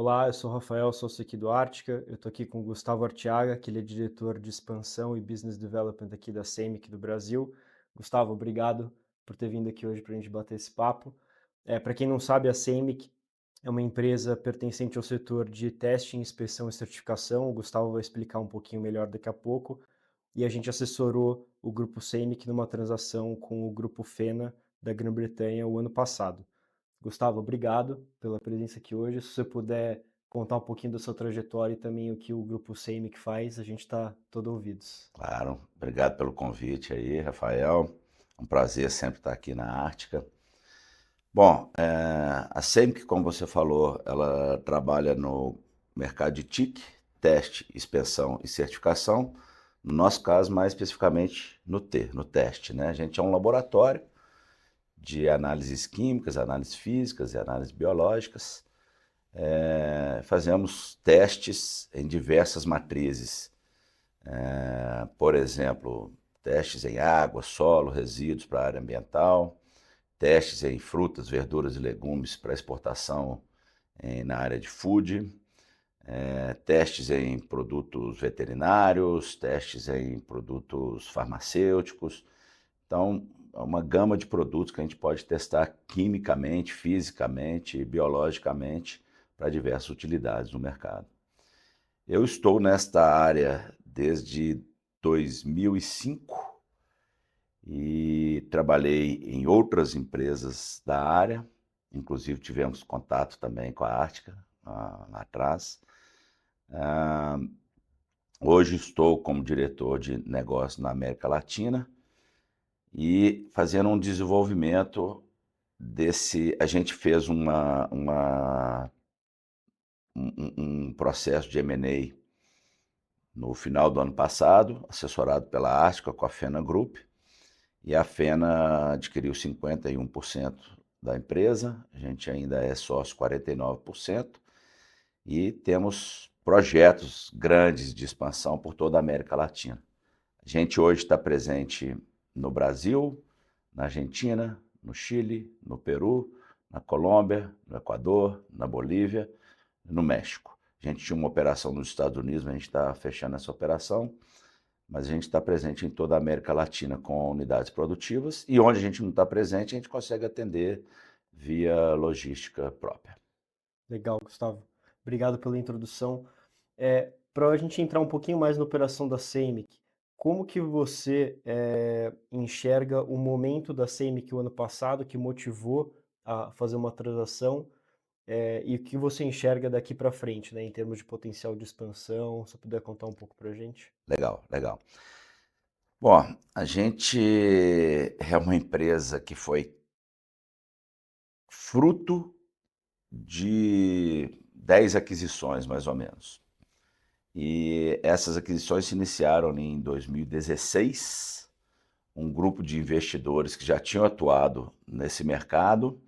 Olá, eu sou o Rafael, sócio aqui do Ártica. Eu estou aqui com o Gustavo Arteaga, que ele é diretor de expansão e business development aqui da CEMIC do Brasil. Gustavo, obrigado por ter vindo aqui hoje para a gente bater esse papo. Para quem não sabe, a CEMIC é uma empresa pertencente ao setor de testing, inspeção e certificação. O Gustavo vai explicar um pouquinho melhor daqui a pouco. E a gente assessorou o grupo CEMIC numa transação com o grupo FENA da Grã-Bretanha o ano passado. Gustavo, obrigado pela presença aqui hoje. Se você puder contar um pouquinho da sua trajetória e também o que o Grupo Seimic faz, a gente está todo ouvidos. Claro, obrigado pelo convite aí, Rafael. É um prazer sempre estar aqui na Ártica. Bom, a SEMC, como você falou, ela trabalha no mercado de TIC, teste, inspeção e certificação. No nosso caso, mais especificamente no teste, né? A gente é um laboratório de análises químicas, análises físicas e análises biológicas. Fazemos testes em diversas matrizes. Por exemplo, testes em água, solo, resíduos para a área ambiental, testes em frutas, verduras e legumes para exportação na área de food, testes em produtos veterinários, testes em produtos farmacêuticos. Então, é uma gama de produtos que a gente pode testar quimicamente, fisicamente, biologicamente para diversas utilidades no mercado. Eu estou nesta área desde 2005 e trabalhei em outras empresas da área, inclusive tivemos contato também com a Ártica lá atrás. Hoje estou como diretor de negócio na América Latina e fazendo um desenvolvimento desse. A gente fez um processo de M&A no final do ano passado, assessorado pela Ártica com a Fena Group, e a Fena adquiriu 51% da empresa, a gente ainda é sócio 49%, e temos projetos grandes de expansão por toda a América Latina. A gente hoje está presente no Brasil, na Argentina, no Chile, no Peru, na Colômbia, no Equador, na Bolívia, no México. A gente tinha uma operação nos Estados Unidos, a gente está fechando essa operação, mas a gente está presente em toda a América Latina com unidades produtivas, e onde a gente não está presente, a gente consegue atender via logística própria. Legal, Gustavo. Obrigado pela introdução. Para a gente entrar um pouquinho mais na operação da Seimic, como que você enxerga o momento da Seimic o ano passado que motivou a fazer uma transação e o que você enxerga daqui para frente, né, em termos de potencial de expansão? Se você puder contar um pouco para a gente. Legal, legal. Bom, a gente é uma empresa que foi fruto de 10 aquisições, mais ou menos. E essas aquisições se iniciaram em 2016. Um grupo de investidores que já tinham atuado nesse mercado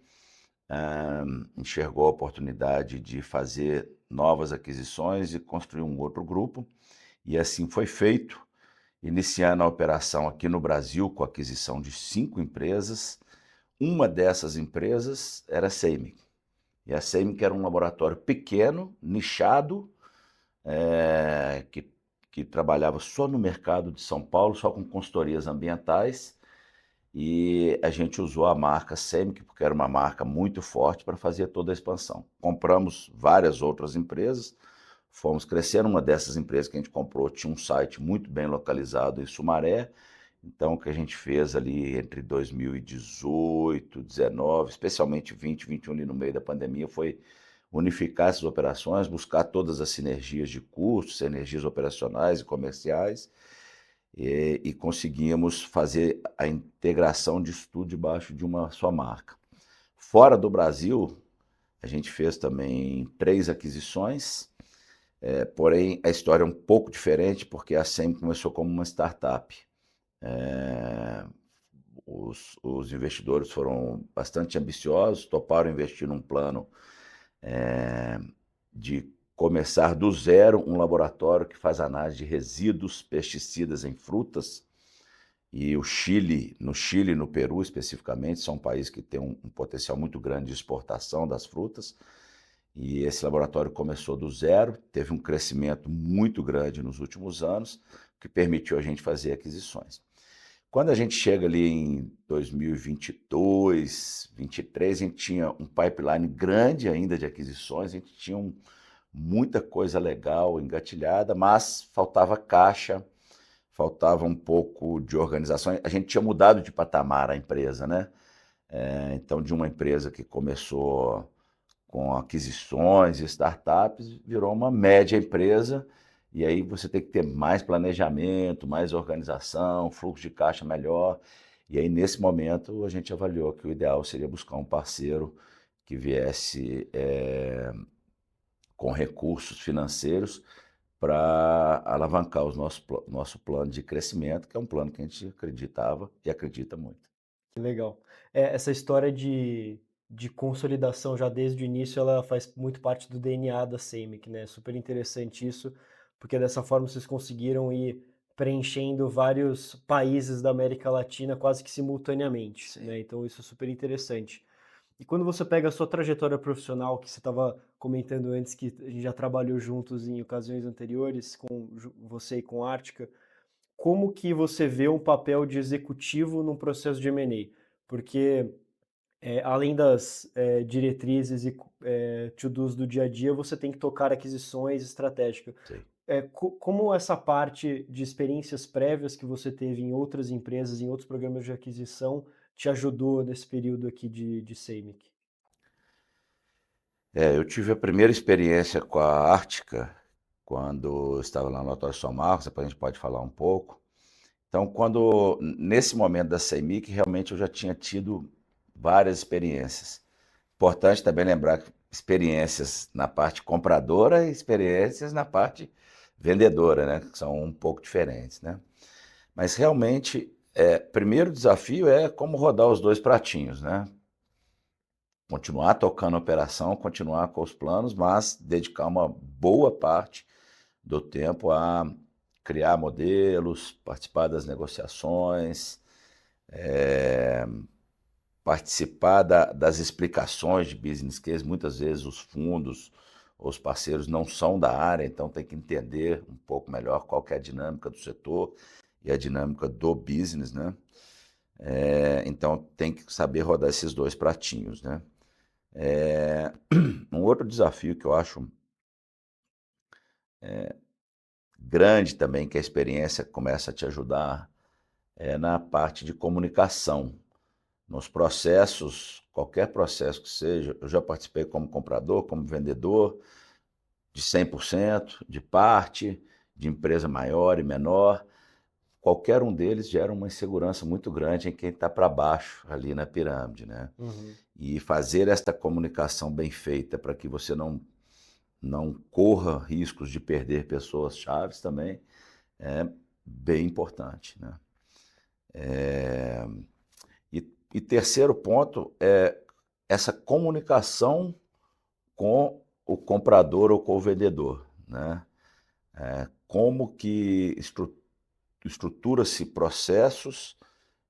enxergou a oportunidade de fazer novas aquisições e construir um outro grupo. E assim foi feito, iniciando a operação aqui no Brasil com a aquisição de 5 empresas. Uma dessas empresas era a Seimic. E a Seimic era um laboratório pequeno, nichado, que trabalhava só no mercado de São Paulo, só com consultorias ambientais, e a gente usou a marca Seimic, porque era uma marca muito forte para fazer toda a expansão. Compramos várias outras empresas, fomos crescendo. Uma dessas empresas que a gente comprou tinha um site muito bem localizado em Sumaré. Então, o que a gente fez ali entre 2018, 19, especialmente 20, 21, ali no meio da pandemia, foi unificar essas operações, buscar todas as sinergias de custos, sinergias operacionais e comerciais, e conseguimos fazer a integração disso tudo debaixo de uma só marca. Fora do Brasil, a gente fez também 3 aquisições, porém a história é um pouco diferente, porque a SEM começou como uma startup. Os investidores foram bastante ambiciosos, toparam investir num plano de começar do zero um laboratório que faz análise de resíduos, pesticidas em frutas. E no Chile e no Peru especificamente, são países que têm um potencial muito grande de exportação das frutas. E esse laboratório começou do zero, teve um crescimento muito grande nos últimos anos, que permitiu a gente fazer aquisições. Quando a gente chega ali em 2022, 23, a gente tinha um pipeline grande ainda de aquisições, a gente tinha muita coisa legal engatilhada, mas faltava caixa, faltava um pouco de organização. A gente tinha mudado de patamar a empresa, né? Então, de uma empresa que começou com aquisições e startups, virou uma média empresa, e aí você tem que ter mais planejamento, mais organização, fluxo de caixa melhor. E aí, nesse momento, a gente avaliou que o ideal seria buscar um parceiro que viesse com recursos financeiros para alavancar o nosso plano de crescimento, que é um plano que a gente acreditava e acredita muito. Que legal. Essa história de consolidação já desde o início, ela faz muito parte do DNA da Semic, né? Super interessante isso, porque dessa forma vocês conseguiram ir preenchendo vários países da América Latina quase que simultaneamente, Sim, né? Então isso é super interessante. E quando você pega a sua trajetória profissional, que você estava comentando antes que a gente já trabalhou juntos em ocasiões anteriores, com você e com a Ártica, como que você vê um papel de executivo num processo de M&A? Porque, além das, diretrizes e to-dos do dia a dia, você tem que tocar aquisições estratégicas. sim. Como essa parte de experiências prévias que você teve em outras empresas, em outros programas de aquisição, te ajudou nesse período aqui de Seimic? Eu tive a primeira experiência com a Ártica, quando eu estava lá no Laboratório São Marcos, depois a gente pode falar um pouco. Então, nesse momento da CEMIC, realmente eu já tinha tido várias experiências. Importante também lembrar que experiências na parte compradora e experiências na parte vendedora, né? Que são um pouco diferentes, né? Mas realmente, primeiro desafio é como rodar os dois pratinhos, né? Continuar tocando a operação, continuar com os planos, mas dedicar uma boa parte do tempo a criar modelos, participar das negociações, participar das explicações de business case. Muitas vezes os fundos, os parceiros não são da área, então tem que entender um pouco melhor qual que é a dinâmica do setor e a dinâmica do business, né? Então tem que saber rodar esses dois pratinhos, né? Um outro desafio que eu acho grande também, que a experiência começa a te ajudar, é na parte de comunicação. Nos processos, qualquer processo que seja, eu já participei como comprador, como vendedor, de 100%, de parte, de empresa maior e menor. Qualquer um deles gera uma insegurança muito grande em quem está para baixo ali na pirâmide, né? Uhum. E fazer esta comunicação bem feita para que você não corra riscos de perder pessoas chaves também é bem importante, né? E terceiro ponto é essa comunicação com o comprador ou com o vendedor, né? Como que estrutura-se processos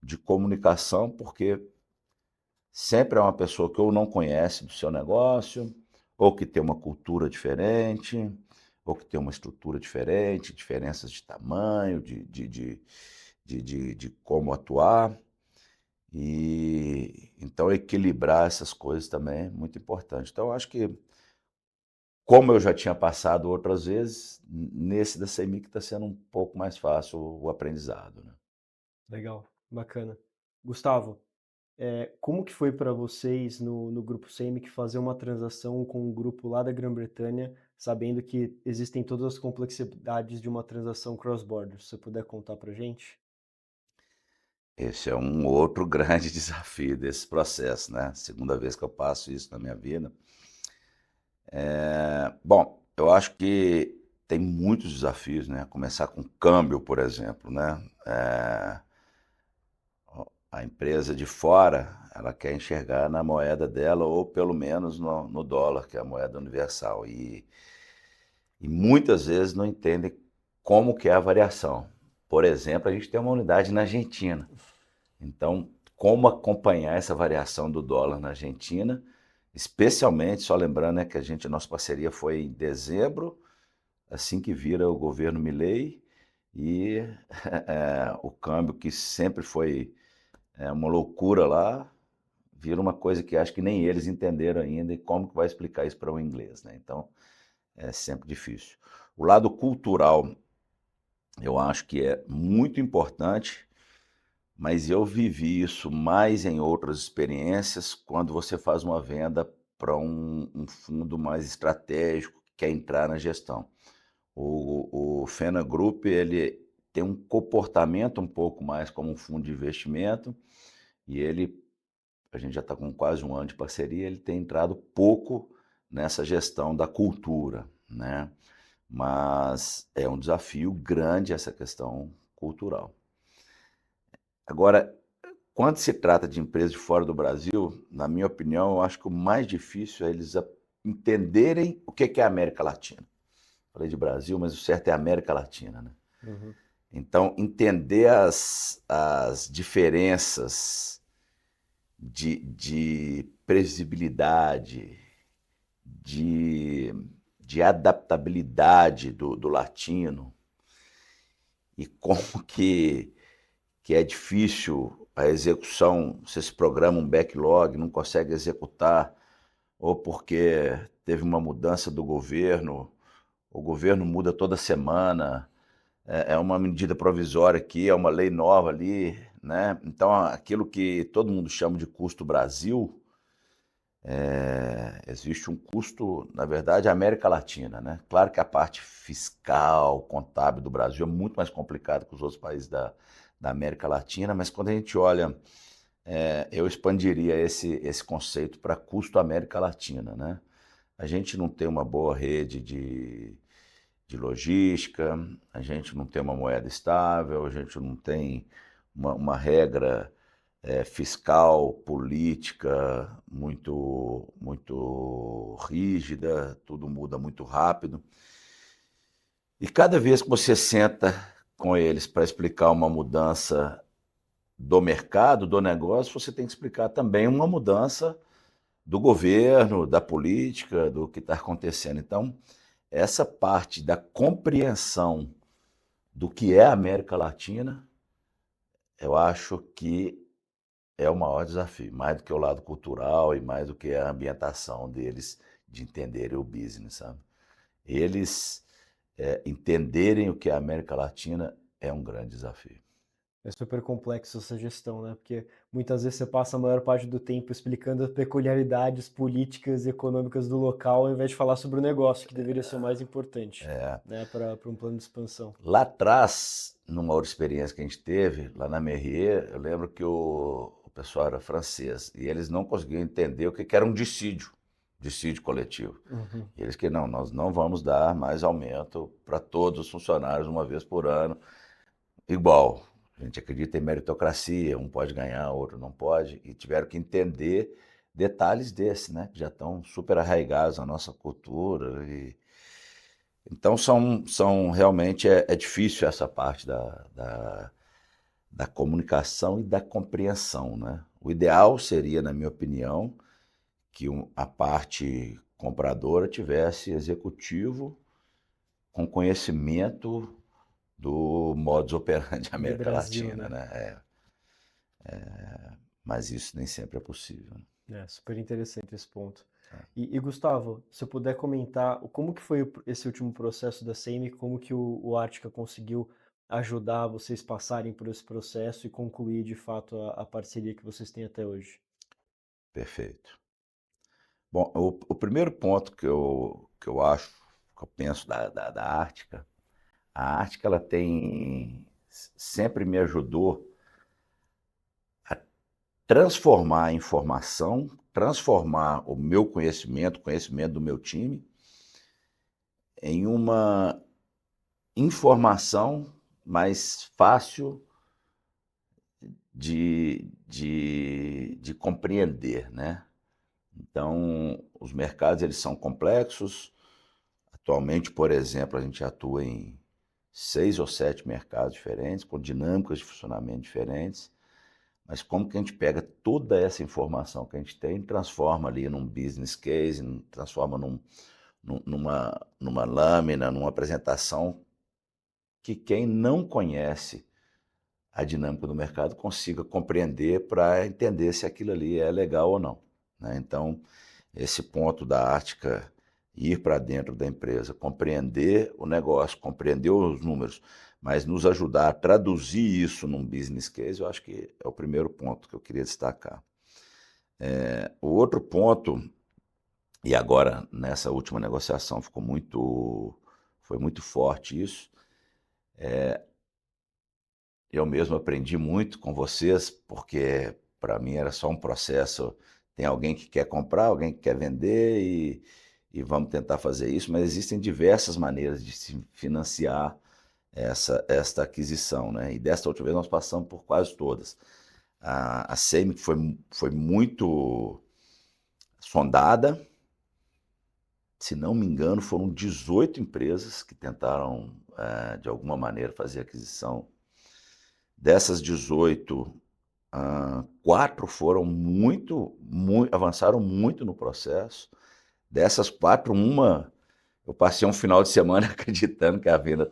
de comunicação, porque sempre é uma pessoa que ou não conhece do seu negócio, ou que tem uma cultura diferente, ou que tem uma estrutura diferente, diferenças de tamanho, de como atuar. E então equilibrar essas coisas também é muito importante. Então, eu acho que, como eu já tinha passado outras vezes, nesse da CEMIC está sendo um pouco mais fácil o aprendizado, né? Legal, bacana. Gustavo, como que foi para vocês no grupo Semic fazer uma transação com um grupo lá da Grã-Bretanha, sabendo que existem todas as complexidades de uma transação cross-border? Se você puder contar pra gente? Esse é um outro grande desafio desse processo, né? Segunda vez que eu passo isso na minha vida. Bom, eu acho que tem muitos desafios, né? Começar com câmbio, por exemplo, né? A empresa de fora, ela quer enxergar na moeda dela ou pelo menos no dólar, que é a moeda universal. E muitas vezes não entendem como que é a variação. Por exemplo, a gente tem uma unidade na Argentina. Então, como acompanhar essa variação do dólar na Argentina Especialmente, só lembrando, né, que a nossa parceria foi em dezembro, assim que vira o governo Milei, e o câmbio que sempre foi uma loucura lá, vira uma coisa que acho que nem eles entenderam ainda, e como que vai explicar isso para o inglês, né? Então, é sempre difícil. O lado cultural, eu acho que é muito importante, mas eu vivi isso mais em outras experiências, quando você faz uma venda para um fundo mais estratégico que quer entrar na gestão. O Fena Group, ele tem um comportamento um pouco mais como um fundo de investimento, e a gente já está com quase um ano de parceria, ele tem entrado pouco nessa gestão da cultura, né? Mas é um desafio grande essa questão cultural. Agora, quando se trata de empresas de fora do Brasil, na minha opinião, eu acho que o mais difícil é eles entenderem o que é a América Latina. Falei de Brasil, mas o certo é a América Latina, né? Uhum. Então, entender as diferenças de previsibilidade, de, de adaptabilidade do latino, e como que é difícil a execução, você se programa um backlog, não consegue executar, ou porque teve uma mudança do governo, o governo muda toda semana, é uma medida provisória aqui, é uma lei nova ali, né? Então, aquilo que todo mundo chama de custo Brasil, existe um custo, na verdade, América Latina, né? Claro que a parte fiscal, contábil do Brasil é muito mais complicada que os outros países da América Latina, mas quando a gente olha, eu expandiria esse conceito para custo América Latina, né? A gente não tem uma boa rede de logística, a gente não tem uma moeda estável, a gente não tem uma regra fiscal, política muito rígida, tudo muda muito rápido. E cada vez que você senta com eles para explicar uma mudança do mercado, do negócio, você tem que explicar também uma mudança do governo, da política, do que está acontecendo. Então, essa parte da compreensão do que é a América Latina, eu acho que é o maior desafio, mais do que o lado cultural e mais do que a ambientação deles de entenderem o business, sabe? Eles entenderem o que é a América Latina é um grande desafio. É super complexo essa gestão, né? Porque muitas vezes você passa a maior parte do tempo explicando as peculiaridades políticas e econômicas do local, ao invés de falar sobre o negócio, que deveria ser o mais importante, né? Para um plano de expansão. Lá atrás, numa outra experiência que a gente teve, lá na Merrier, eu lembro que o pessoal era francês e eles não conseguiam entender o que era um dissídio coletivo. Uhum. E eles que não, nós não vamos dar mais aumento para todos os funcionários uma vez por ano, igual. A gente acredita em meritocracia, um pode ganhar, outro não pode, e tiveram que entender detalhes desse, né, que já estão super arraigados na nossa cultura. Então, são realmente é difícil essa parte da comunicação e da compreensão, né? O ideal seria, na minha opinião, que a parte compradora tivesse executivo com conhecimento do modus operandi da Do América Brasil, Latina, né? né? Mas isso nem sempre é possível, né? É super interessante esse ponto. E Gustavo, se eu puder comentar, como que foi esse último processo da SEMI, como que o Artica conseguiu ajudar vocês passarem por esse processo e concluir de fato a parceria que vocês têm até hoje? Perfeito. Bom, o primeiro ponto que eu acho, que eu penso da Ártica, a Ártica ela sempre me ajudou a transformar a informação, transformar o meu conhecimento, o conhecimento do meu time, em uma informação mais fácil de compreender, né? Então, os mercados eles são complexos. Atualmente, por exemplo, a gente atua em 6 ou 7 mercados diferentes, com dinâmicas de funcionamento diferentes, mas como que a gente pega toda essa informação que a gente tem e transforma ali num business case, transforma numa lâmina, numa apresentação que quem não conhece a dinâmica do mercado consiga compreender para entender se aquilo ali é legal ou não, né. Então, esse ponto da Ártica ir para dentro da empresa, compreender o negócio, compreender os números, mas nos ajudar a traduzir isso num business case, eu acho que é o primeiro ponto que eu queria destacar. O outro ponto, e agora nessa última negociação foi muito forte isso, eu mesmo aprendi muito com vocês, porque para mim era só um processo. Tem alguém que quer comprar, alguém que quer vender e vamos tentar fazer isso, mas existem diversas maneiras de se financiar esta aquisição, né? E desta última vez nós passamos por quase todas. A CEMIC foi muito sondada, se não me engano, foram 18 empresas que tentaram, de alguma maneira, fazer aquisição. Dessas 18, 4 foram avançaram muito no processo. Dessas 4, uma eu passei um final de semana acreditando que a venda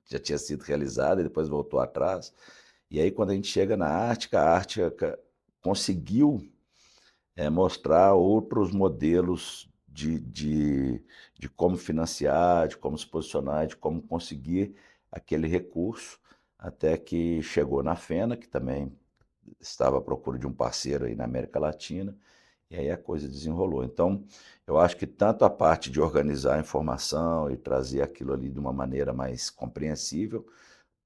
já tinha sido realizada e depois voltou atrás. E aí quando a gente chega na Ártica, a Ártica conseguiu, mostrar outros modelos de como financiar, de como se posicionar, de como conseguir aquele recurso, até que chegou na Fena, que também estava à procura de um parceiro aí na América Latina, e aí a coisa desenrolou. Então, eu acho que tanto a parte de organizar a informação e trazer aquilo ali de uma maneira mais compreensível,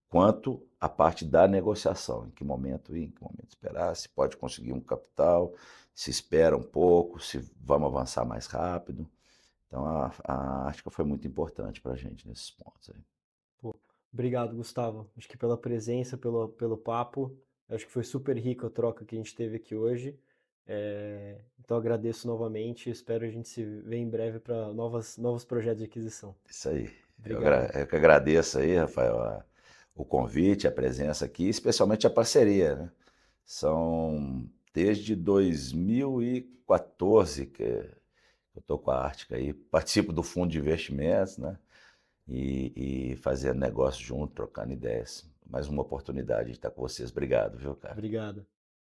quanto a parte da negociação, em que momento ir, em que momento esperar, se pode conseguir um capital, se espera um pouco, se vamos avançar mais rápido. Então, a Ártica foi muito importante para a gente nesses pontos aí. Pô, obrigado, Gustavo. Acho que pela presença, pelo papo. Acho que foi super rica a troca que a gente teve aqui hoje. Então agradeço novamente e espero a gente se ver em breve para novos projetos de aquisição. Isso aí. Obrigado. Eu que agradeço aí, Rafael, o convite, a presença aqui, especialmente a parceria, né? São desde 2014 que eu estou com a Ártica aí, participo do fundo de investimentos, né? E fazendo negócio junto, trocando ideias. Mais uma oportunidade de estar com vocês. Obrigado, viu, cara? Obrigado.